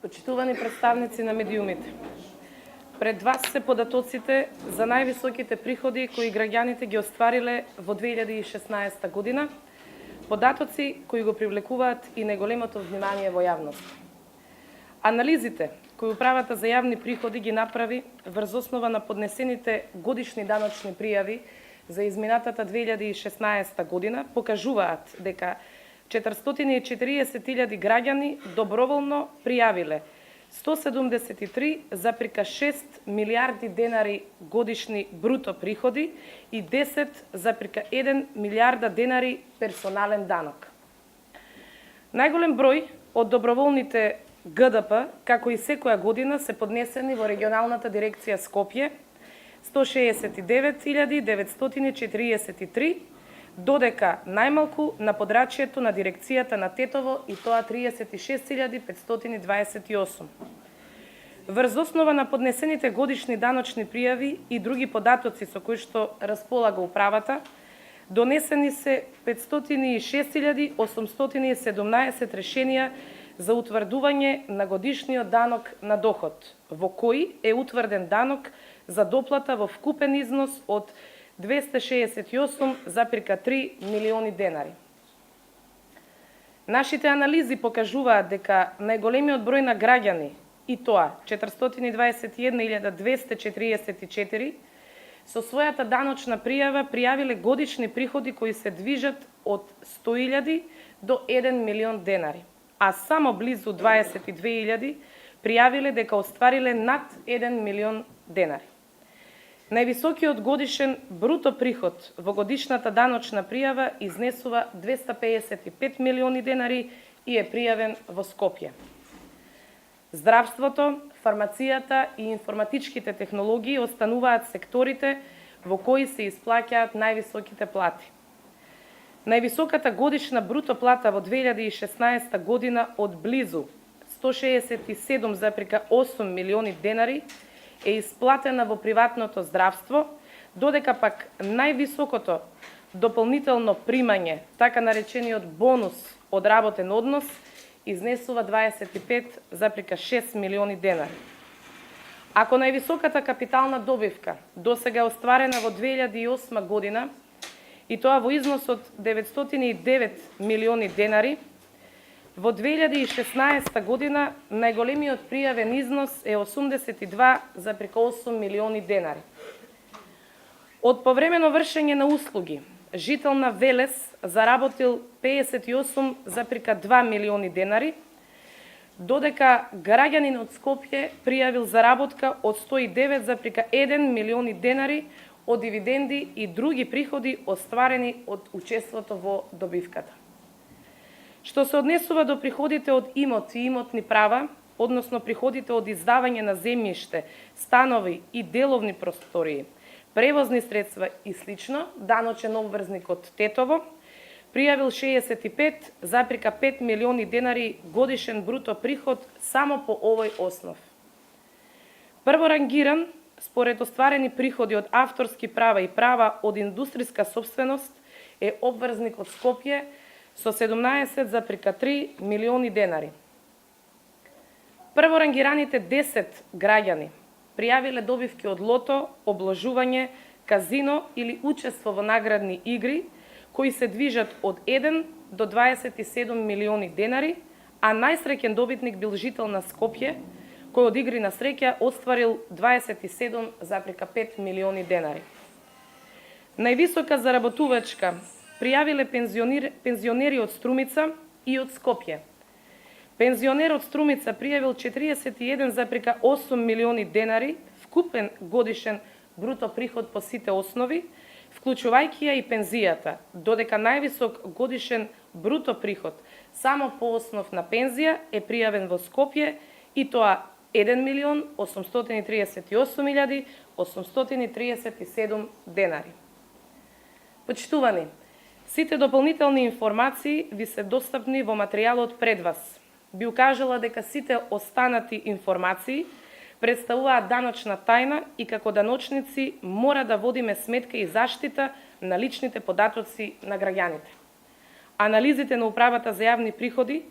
Почитувани представници на медиумите, пред вас се податоците за највисоките приходи кои граѓаните ги оствариле во 2016 година, податоци кои го привлекуваат и неголемото внимание во јавност. Анализите кои Управата за јавни приходи ги направи врз основа на поднесените годишни даночни пријави за изминатата 2016 година покажуваат дека 440.000 граѓани доброволно пријавиле 173,6 милиарди денари годишни бруто приходи и 10,1 милиарда денари персонален данок. Најголем број од доброволните ГДП, како и секоја година, се поднесени во регионалната дирекција Скопје 169.943, додека најмалку на подрачјето на дирекцијата на Тетово и тоа 36.528. Врз основа на поднесените годишни даночни пријави и други податоци со кои што располага управата, донесени се 506.817 решенија за утврдување на годишниот данок на доход, во кои е утврден данок за доплата во вкупен износ од 268,3 милиони денари. Нашите анализи покажуваат дека најголемиот број на граѓани, и тоа 421.244, со својата даночна пријава пријавиле годишни приходи кои се движат од 100.000 до 1 милион денари, а само близу 22.000 пријавиле дека оствариле над 1 милион денари. Највисокиот годишен бруто приход во годишната даночна пријава изнесува 255 милиони денари и е пријавен во Скопје. Здравството, фармацијата и информатичките технологии остануваат секторите во кои се исплаќаат највисоките плати. Највисоката годишна бруто плата во 2016 година од близу 167,8 милиони денари е исплатена во приватното здравство, додека пак највисокото дополнително примање, така наречениот бонус од работен однос, изнесува 25,6 милиони денари. Ако највисоката капитална добивка досега остварена во 2008 година, и тоа во износ од 909 милиони денари, во 2016 година најголемиот пријавен износ е 82,8 милиони денари. Од повремено вршење на услуги, жител на Велес заработил 58,2 милиони денари, додека граѓанин од Скопје пријавил заработка од 109,1 милиони денари од дивиденди и други приходи остварени од учеството во добивката. Што се однесува до приходите од имот и имотни права, односно приходите од издавање на земјиште, станови и деловни простории, превозни средства и слично, даночен обврзник од Тетово, пријавил 65,5 милиони денари годишен бруто приход само по овој основ. Прворангиран, според остварени приходи од авторски права и права од индустријска собственост, е обврзник од Скопје со 17,3 милиони денари. Прворангираните 10 граѓани пријавиле добивки од лото, обложување, казино или учество во наградни игри, кои се движат од 1 до 27 милиони денари, а најсреќен добитник бил жител на Скопје, кој од игри на среќа остварил 27,5 милиони денари. Највисока заработувачка пријавиле пензионери од Струмица и од Скопје. Пензионер од Струмица пријавил 41,8 милиони денари, вкупен годишен бруто приход по сите основи, вклучувајќи ја и пензијата, додека највисок годишен бруто приход само по основ на пензија е пријавен во Скопје, и тоа 1.838.837 денари. Почитувани, сите дополнителни информации ви се достапни во материјалот пред вас. Би укажала дека сите останати информации представуваат даночна тајна и како даночници мора да водиме сметка и заштита на личните податоци на граѓаните. Анализите на Управата за јавни приходи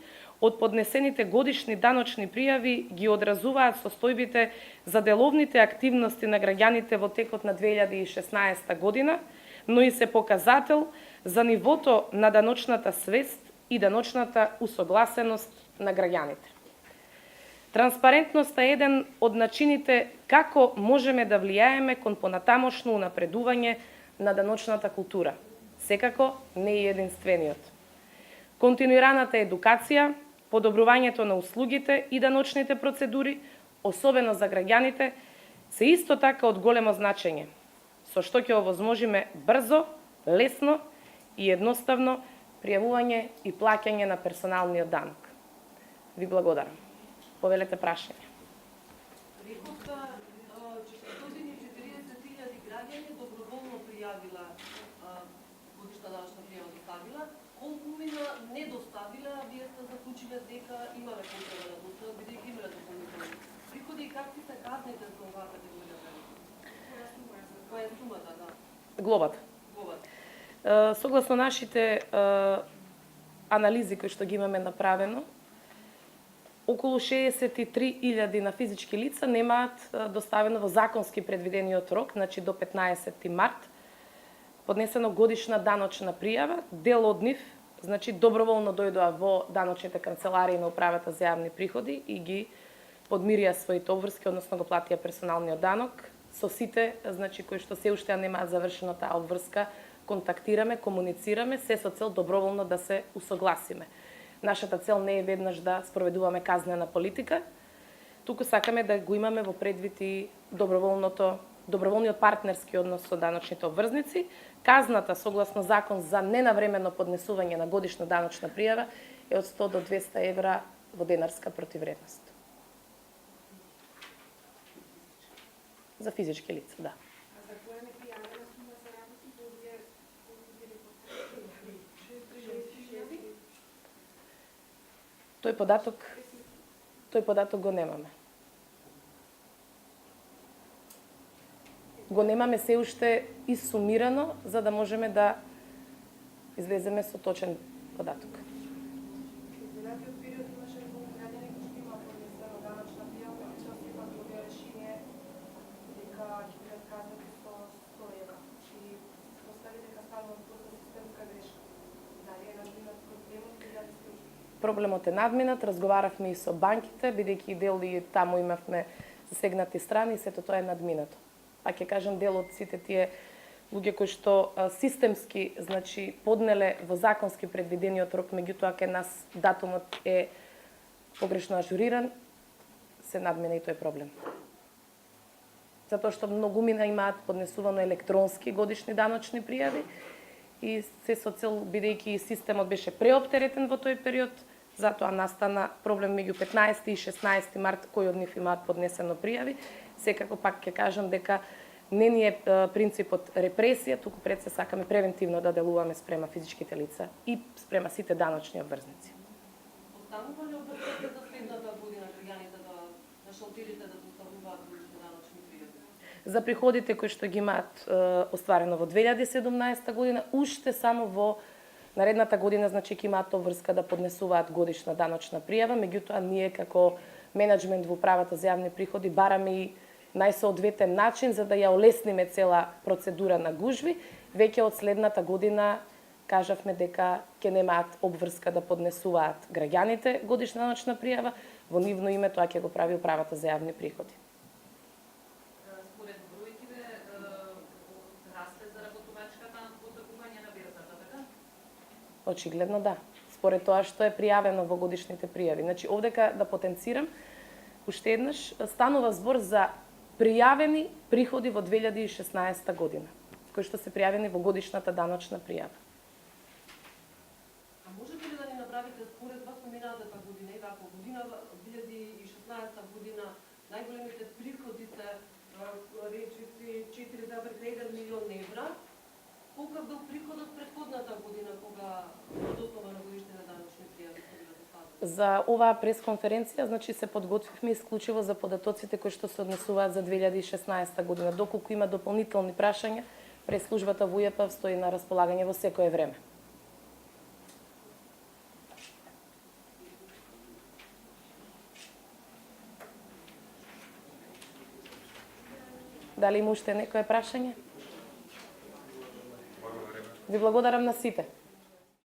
од поднесените годишни даночни пријави ги одразуваат состојбите за деловните активности на граѓаните во текот на 2016 година, но и се показател за нивото на даночната свест и даночната усогласеност на граѓаните. Транспарентноста е еден од начините како можеме да влијаеме кон понатамошно унапредување на даночната култура. Секако не е единствениот. Континуираната едукација, подобрувањето на услугите и даночните процедури, особено за граѓаните, се исто така од големо значење, со што ќе овозможиме брзо, лесно и едноставно пријавување и плаќање на персоналниот данок. Ви благодарам. Повелете прашање. Рековте, че 140.000 граѓани доброволно пријавила годишна даночна пријава доставила. Колку мина не доставила, вие сте заклучиле дека имале потреба да достават, бидејќи имале дополнителни приходи и какви се казните за оваа категорија граѓани? Која е сумата, да? Глобата. Согласно нашите анализи кои што ги имаме направено, околу 63.000 на физички лица немаат доставено во законски предвидениот рок, значи до 15 март, поднесено годишна даночна пријава. Дел од нив, значи доброволно дојдоа во даночните канцеларии на управата за јавни приходи и ги подмирија своите обврски, односно го платија персоналниот данок. Со сите, значи кои што се уште немаат завршено таа обврска, контактираме, комуницираме, се со цел доброволно да се усогласиме. Нашата цел не е веднаш да спроведуваме казнена политика, туку сакаме да го имаме во предвид и доброволниот партнерски однос со даночните обврзници. Казната, согласно закон за ненавремено поднесување на годишна даночна пријава, е од 100 до 200 евра во денарска противредност. За физички лица, да. Тој податок го немаме. Го немаме се уште исумирано, за да можеме да излеземе со точен податок. Изминатиот период имаше многу граѓани кои што имаат поднесено даночна пријава, и што сепак добија решение дека ќе бидат казнати со 100 евра. И постави дека станува просто системска грешка. Дали е надминат проблемот или дали сте уште? Проблемот е надминат, разговаравме и со банките, бидејќи дел и таму имавме засегнати страни, сето тоа е надминато. А ќе кажам, дел од сите тие луѓе кои што системски, значи, поднеле во законски предвидениот рок, меѓутоа кај нас датумот е погрешно ажуриран, се надмина и тој проблем. Затоа што многумина имаат поднесувано електронски годишни даночни пријави и се со цел, бидејќи системот беше преоптеретен во тој период, затоа настана проблем меѓу 15 и 16 март, кои од нив имаат поднесено пријави. Секако пак ќе кажам дека не ни е принципот репресија, туку пред се сакаме превентивно да делуваме спрема физичките лица и спрема сите даночни обврзници. Останува ли обврската за следната година граѓаните да шалтерите да доставуваат годишни даночни пријави? За приходите кои што ги имаат остварено во 2017 година, уште само во наредната година, значи ќе имаат обврска да поднесуваат годишна даночна пријава, меѓутоа ние како менеджмент во управата за јавни приходи бараме и најсоодветен начин за да ја олесниме цела процедура на гужви. Веќе од следната година кажавме дека ќе немаат обврска да поднесуваат граѓаните годишна даночна пријава, во нивно име тоа ќе го прави управата за јавни приходи. Според бројките расте заработувачката потребување на берзата, така? Очигледно да. Според тоа што е пријавено во годишните пријави. Значи, овдека да потенцирам, уште еднаш станува збор за пријавени приходи во 2016 година, кои што се пријавени во годишната даночна пријава. А можете ли да ни направите според вас на минатата година и вака година 2016 година најголемите приходи се речите 4,1 милион евра? Колкав бил приходот претходната година кога од основа на годишните даночни пријави се била доставени? За оваа пресконференција, значи се подготвивме исклучиво за податоците кои што се однесуваат за 2016 година. Доколку има дополнителни прашања, прес-службата во УЈП стои на располагање во секое време. Дали има уште некое прашање? Ви благодарам на сите.